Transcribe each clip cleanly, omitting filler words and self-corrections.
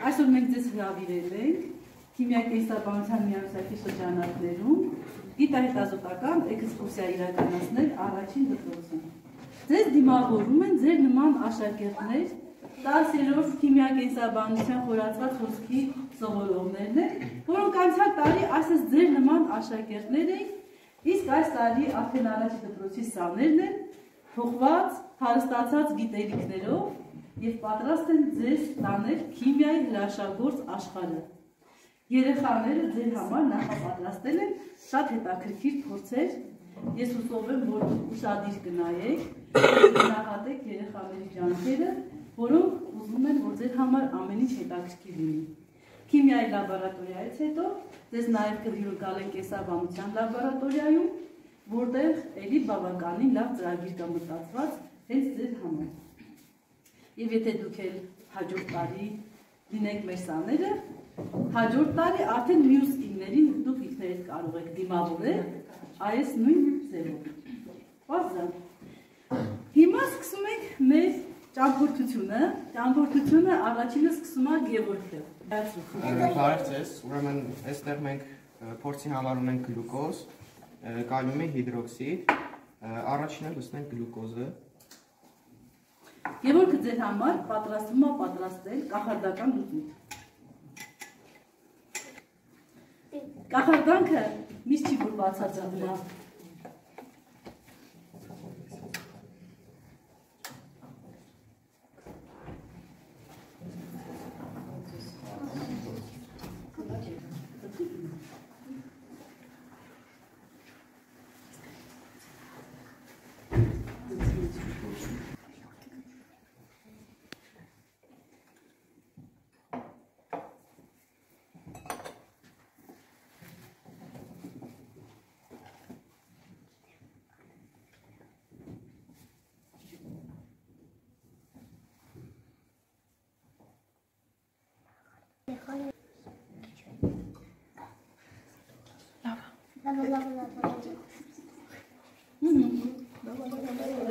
Այսօր մենք ձեզ հրավիրել ենք քիմիակենսաբանության միամսակի շրջանակներում գիտահետազոտական էքսկուրսիա իրականացնել առաջին դպրոցում։ Ձեզ դիմավորում են ձեր նման աշակերտներ, 10-րդ քիմիակենսաբանության խորացված խոսքի սովորողներն են, որոնք անցյալ տարի այսպես ձեր նման աշակերտներ էին, իսկ այս տարի արդեն առաջի դպրոցի սաներն են, փոխված, հարստացած գիտելիքներով և պատրաստ են ձեզ տանել քիմիայի հրաշագործ աշխարհը։ Երեխաները ձեր համար նախապատրաստել են շատ հետաքրքիր փորձեր։ Ես հուսով եմ, որ ուշադիր կնայեք, գնահատեք երեխաների ջանքերը, որոնք ուզում են, որ ձեր համար ամեն ինչ հետաքրքիր լինի։ Քիմիայի լաբորատորիայից հետո ձեզ նաև կհյուրընկալեն կենսաբանության լաբորատորիայում, որտեղ էլի բավականին լավ ծրագիր կա մտածված հենց ձեր համար։ Եվ եթե դուք էլ հաջորդ տարի լինենք մեր սաները, հաջորդ տարի արդեն մյուս իններին դուք ինքներդ կարող եք դիմավորել այս նույն ձևով։ Բարձր։ Հիմա սկսում ենք մեր ճամփորդությունը առաջինը սկսում է Գևորգը։ Բարև ձեզ, ուրեմն այստեղ մենք փորձի համար ունենք գլուկոզ, կալիումի հիդրոքսիդ, առաջինը լցնենք գլուկոզը։ Գևորգը ձեր համար պատրաստվում է պատրաստել կախարդական լուծույթ։ Կախարդանքը միշտ չի որ բացարձակվում է։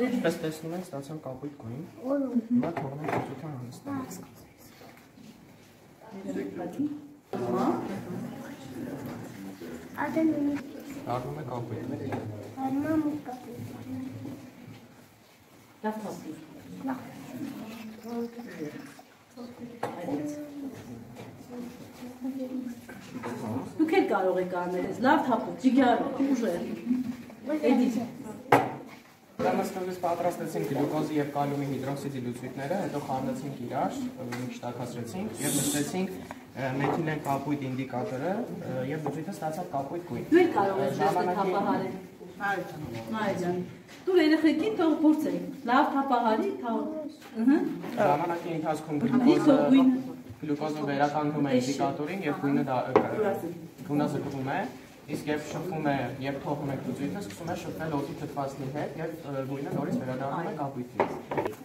Ինչպես տեսնում ենք, ստացանք կապույտ գույն, հիմա թողնենք լուծության անստանալ։ Արվում է կապույտ։ Լավ թափուր։ Դուք էլ կարող եք անել ես, լավ թափուր, ջիգար, ուժեր, էդից։ Ուրեմն պատրաստեցինք գլուկոզի և կալիումի հիդրոքսիդի լուծույթները, հետո խառնեցինք իրար, մի քիչ տաքացրեցինք և նշեցինք մեթիլեն կապույտ ինդիկատորը և լուծույթը ստացավ կապույտ գույն։ Դու էլ կարող ես դեստը թափահարել։ Նայ ջան, դու երեխեքին թող փորձեք, լավ թափահարի, ժամանակի ընթացքում գլուկոզը վերականգնում է ինդիկատորին և գույնը զգվում է, իսկ երբ շփվում է, երբ թողնում եք լուծույթը, սկսում է շփվել օդի թթվածնի հետ և գույնը նորից վերադառնում է կապույտի։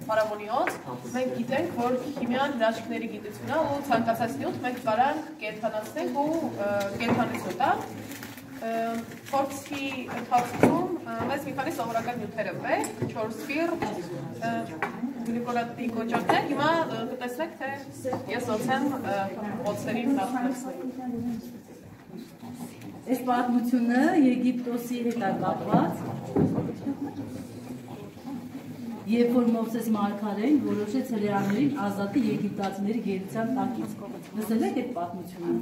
Փարավոնիոց մենք գիտենք, որ քիմիան հրաշքների գիտություն է ու ցանկացած նյութ մենք կարանք կենթանացնենք ու կենթանացնենք, դա փորձի ընթացքում մեզ մի քանի սովորական նյութերը պետք, 4 սպիրտ, գլյուկոնատի կոճակներ, հիմա կտեսնեք, թե ես ոնց եմ օծերի նախնեցնել։ Այս պատմությունը Եգիպտոսի հետ է կապված, երբ որ Մովսես մարգարեն որոշեց հրեաներին ազատի եգիպտացիների գերության տակից։ Լսել եք այդ պատմությունը,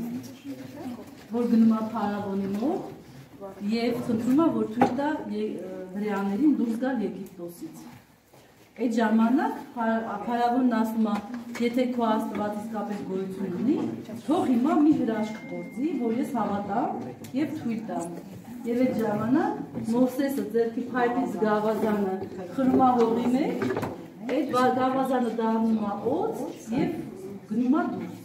որ գնում է փարավոնի մոտ և խնդրում է, որ թույլ տա հրեաներին դուրս գալ Եգիպտոսից։ Այդ ժամանակ փարավոնն ասում է, եթե քո Աստված իսկապես գոյություն ունի, թող հիմա մի հրաշք գործի, որ ես հավատամ և թույլ տամ։ Եվ այդ ժամանակ Մովսեսը ձեռքի փայտից գավազանը խրում է հողի մեջ, այդ գավազանը դառնում է օձ և գնում է դուրս։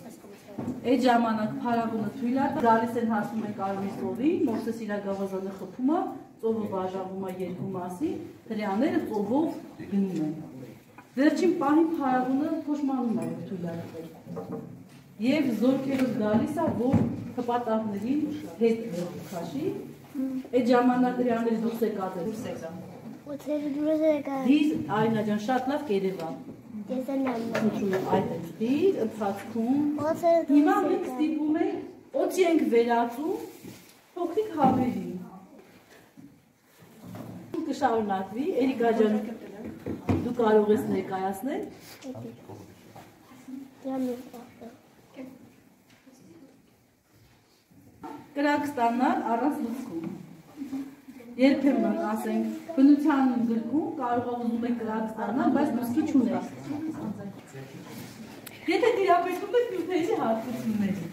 Այդ ժամանակ փարավոնը թույլ է, գալիս են հասնում են Կարմիր ծովին, Մովսես իր գավազանը խփում է, ծովը բաժանվում է երկու մասի, հրեաները ծովով գնում են։ Վերջին պահին փարավոնը փոշմանում է թույլ է։ Եվ զորքերով գալիս է, որ հպատակների հետ քաշի, այդ ժամանակ հրեաները դուրս եկած են։ Դից Այնա ջան շատ լավ կերևա։ Խնդրում եմ այդ էստիր, ընթացքում։ Հիմա մենք ստիպում ենք օծի ենք վերածում փոքրիկ հավերի։ Կշարունակվի, Էրիկա ջան, դու կարող ես ներկայացնել։ Կրակ ստանալ առանց լուցկում։ Երբեմն ասենք բնության գրքում կարող ուզում եք կրակ ստանալ, բայց լուցկի չունեք։ Եթե տիրապետում եք նյութերի հատկությունների։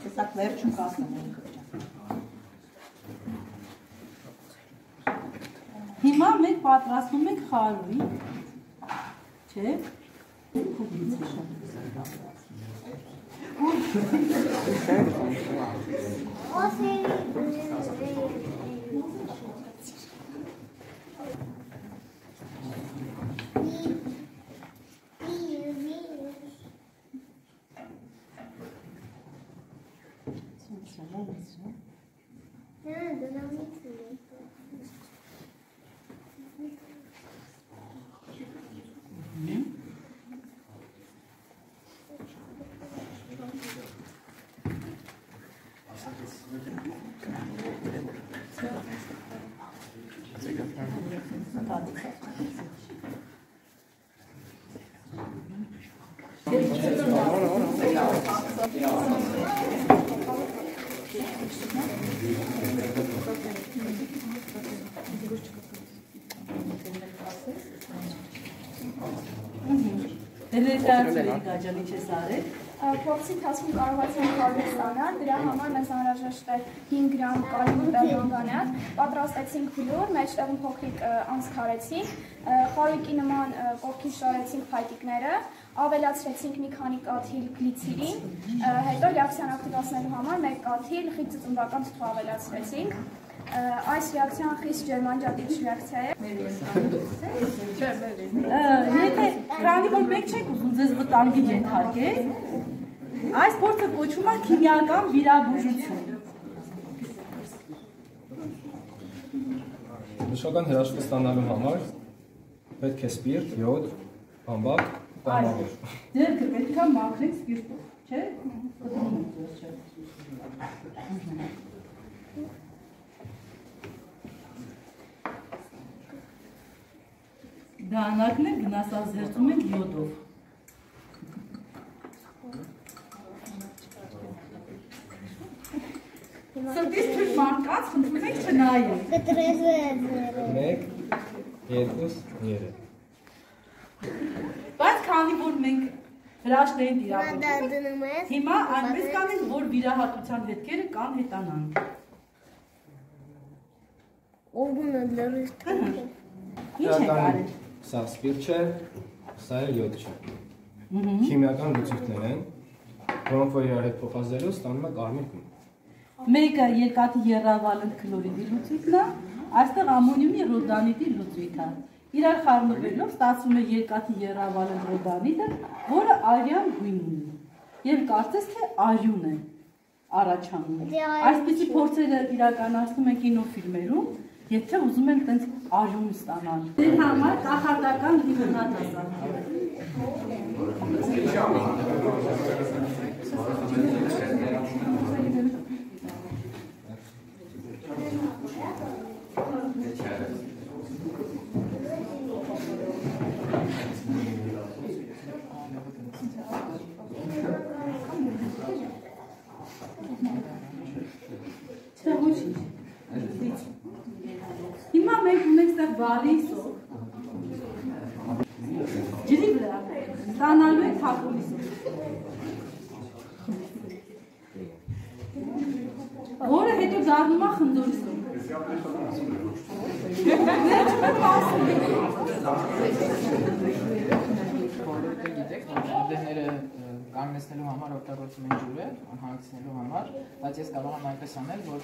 Տեսակ վերջում կասնեմ ենք։ Հիմա մենք պատրաստում ենք խարույկ, չէ՞։ Փորձի ընթացքում կարողացանք խարույկ ստանալ, դրա համար մեզ անհրաժեշտ է 5 գրամ կալիում պերմանգանետ, պատրաստեցինք բլուր, մեջտեղում փոքրիկ անց քարեցինք, խարույկի նման կողքին շարեցինք փայտիկները, ավելացրեցինք մի քանի կաթիլ գլիցերին, հետո ռեակցիան ակտիվացնելու համար 1 կաթիլ խիտ ծծմբական թթու ավելացրեցինք։ Այս ռեակցիան խիստ ջերմանջատիչ ռեակցիա է։ Եթե քանի որ մեկ չեք ուզում ձեզ վտանգի ենթարկել, այս փորձը կոչվում է քիմիական վիրաբուժություն։ Բժշկական հրաշքը ստանալու համար պետք է սպիրտ, յոդ, բամբակ, կամավոր։ Ձերքը պետք է մաքրեք սպիրտով, չէ՞։ Կտրում եք ձեզ, չէ՞։ Դանակն է գնասազերծում ենք յոդով։ Սրտից թույլ մարդկանց խնդրում ենք չնայեք։ 1, 2, 3։ Բայց քանի որ մենք հրաշքներին տիրապետում ենք, հիմա այնպես կանենք, որ վիրահատության հետքերը կան հետանան։ Ինչ եք արել։ Սա սպիրտ չէ, սա էլ յոդ չէ։ Քիմիական լուծույթներ են, որոնք որ իրար հետ փոխազդելով ստանում է կարմիր գույն։ Մեկը երկաթի եռավալենտ քլորիդի լուծույթն է, այստեղ ամոնիումի ռոդանիդի լուծույթը։ Իրար խառնվելով ստացվում է երկաթի եռավալենտ ռոդանիդը, որը արյան գույն ունի։ Եվ կարծես թե արյուն է առաջանում։ Այսպիսի փորձերը իրականացնում են կինոֆիլմերում, եթե ուզում են տենց արյուն ստանալ։ Դեր համար կախարդական լիմոնադ Հիմա մենք ունենք ստեղ բարի սոկ, ջրի վրա, ստանալու ենք թափոնի սոկ, որը հետո դառնում է խնդորի սոկ։ Դեղները կանգնեցնելու համար օգտագործում են ջուրը, հանգեցնելու համար, բայց ես կարող եմ այնպես անել, որ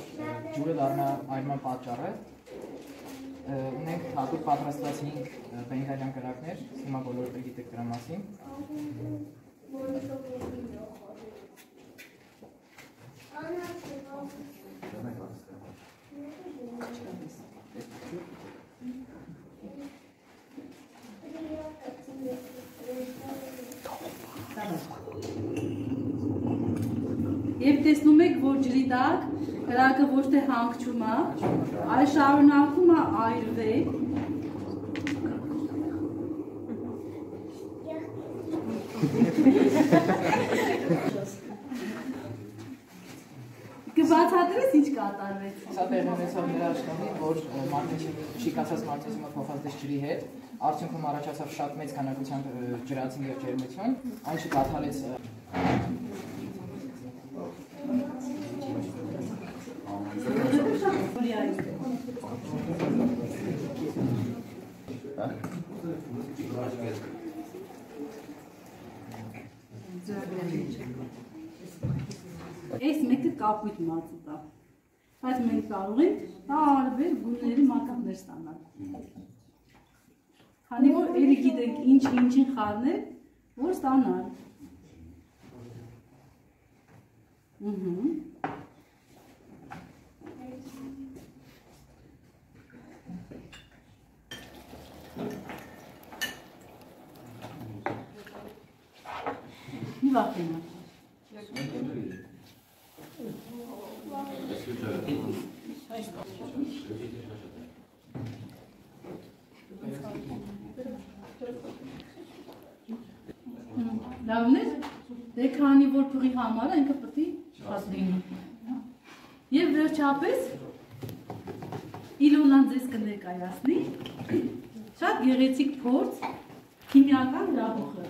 ջուրը դառնա այրման պատճառը։ Ունենք հատուկ պատրաստված 5 բենգալյան կրակներ, հիմա բոլորը գիտեք դրա մասին։ ջրի տակ, կրակը ոչ թե հանգչում է, այլ շարունակում է այրվել։ Կբացատրես ինչ կատարվեց։ Սա տեղի ունեցավ նրա շնորհիվ, որ շիկացած մագնեզիումը փոխազդեց ջրի հետ, արդյունքում առաջացավ շատ մեծ քանակությամբ ջրածին եւ ջերմություն, այն չկաթարեց Այս մեկը կապույտ մածուտ է, բայց մենք կարող ենք տարբեր գույների մակատներ ստանալ։ Քանի որ էլի գիտենք ինչին խառնել, որ ստանալ։ Մի վախենա։ Լավն է, դե քանի որ փղի համար է, ինքը պետք է շատ լինի։ Եվ վերջապես Իլոնան ձեզ կներկայացնի շատ գեղեցիկ փորձ քիմիական հրաբուխը։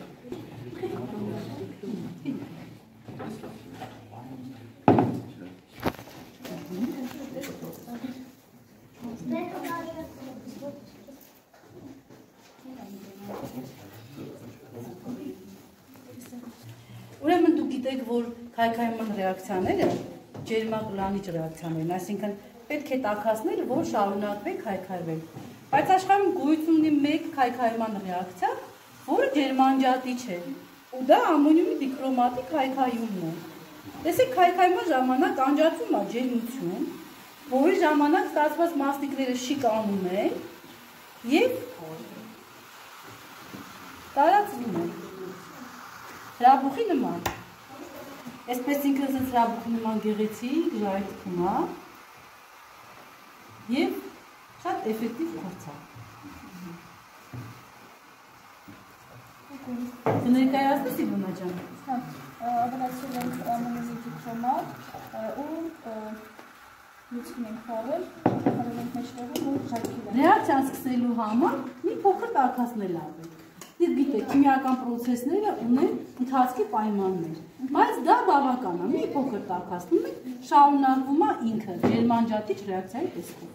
Ուրեմն դուք գիտեք, որ քայքայման ռեակցիաները ջերմակլանիչ ռեակցիաներն, այսինքն պետք է տաքացնել, որ շարունակվի քայքայվել։ Բայց աշխարհում գոյություն ունի մեկ քայքայման ռեակցիա, որը ջերմանջատիչ է, ու դա ամոնիումի դիքրոմատիկ քայքայումն է։ Տեսեք, քայքայման ժամանակ անջատվում է ջերմություն, որի ժամանակ ստացված մասնիկները շիկանում են եւ տարածվում են։ Հրաբուխի նման, այսպես ինքը հրաբուխի նման գեղեցիկ ժայթքում է և շատ էֆեկտիվ փորձ է։ Կներկայացնես Իվոնա ջան։ Ավելացրել ենք ամոնիումի դիքրոմատ ու լուծում ենք խաղել, խաղել ենք մեջտեղում ու ժայթքել ենք։ Ռեակցիան սկսելու համար մի փոքր տաքացնել է պետք։ Գիտեք, քիմիական պրոցեսները ունեն ընթացքի պայմաններ, բայց դա բավական է, մի փոքր տաքացնում եք, շարունակվում է ինքը ջերմանջատիչ ռեակցիայի տեսքով։